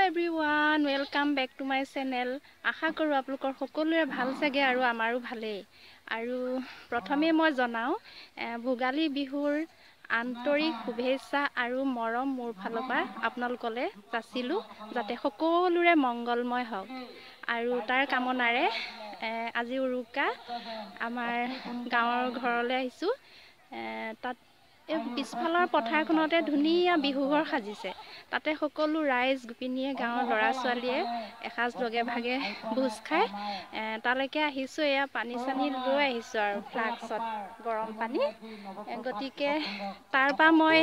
everyone, welcome back to my channel. আশা কৰো আপোনালোকৰ সকলোৰে ভাল চাগে আৰু আমাৰো ভালেই। আৰু প্ৰথমে মই জনাও ভোগালী বিহুৰ আন্তৰিক শুভেচ্ছা আৰু মৰম মোৰ ফালৰ পৰা আপোনালোকলৈ যাচিলো যাতে সকলোৰে মংগলময় হওক। আৰু তাৰ কামনাৰে আজি উৰুকা আমাৰ গাঁৱৰ ঘৰলৈ আহিছো। তাত পিছফালৰ পথাৰখনতে ধুনীয়া বিহুঘৰ সাজিছে। তাতে সকলো ৰাইজ গোপিনীয়ে গাঁৱৰ ল'ৰা ছোৱালীয়ে এসাঁজ লগে ভাগে ভোজ খায়। তালৈকে আহিছোঁ। এয়া পানী চানী লৈ আহিছোঁ আৰু ফ্লাক্সত গৰম পানী। গতিকে তাৰ পৰা মই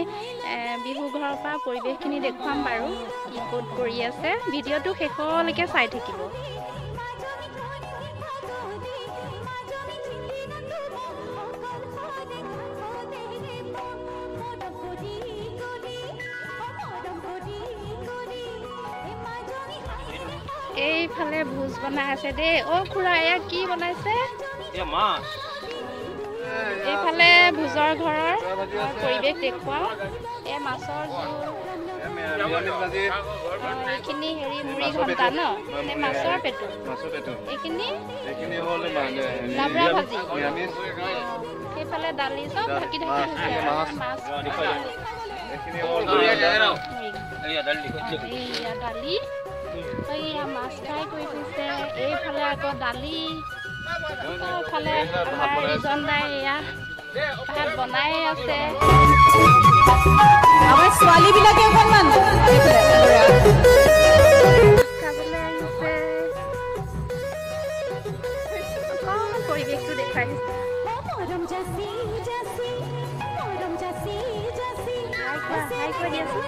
বিহু ঘৰৰ পৰা পৰিৱেশখিনি দেখুৱাম বাৰু কি ক'ত কৰি আছে। ভিডিঅ'টো শেষলৈকে চাই থাকিব। এইফালে ভোজ বনাই আছে দেই। খুৰা এয়া কি বনাইছে? এইফালে ভোজৰ ঘৰৰ পৰিৱেশ দেখুৱাও। এই মাছৰ এইখিনি মুড়ি ঘণ্টা ন, মাছৰ পেটু, এইখিনি লাবৰা ভাজি, সেইফালে দালি চব ঢাকি ঢাকি দালি মাছ ফ্ৰাই কৰি থৈছে। এইফালে আকৌ দালি, এইফালে আমাৰ ইজন দাই এয়া ভাত বনাই আছে। আমাৰ ছোৱালীবিলাকে অকণমান খাবলৈ আহিছে। অকণমান পৰিৱেশটো দেখুৱাই দিছে। হাই কৰি দি আছো।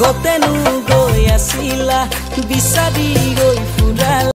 কতেনো গৈ আছিলা বিচাৰি গৈ ফুৰা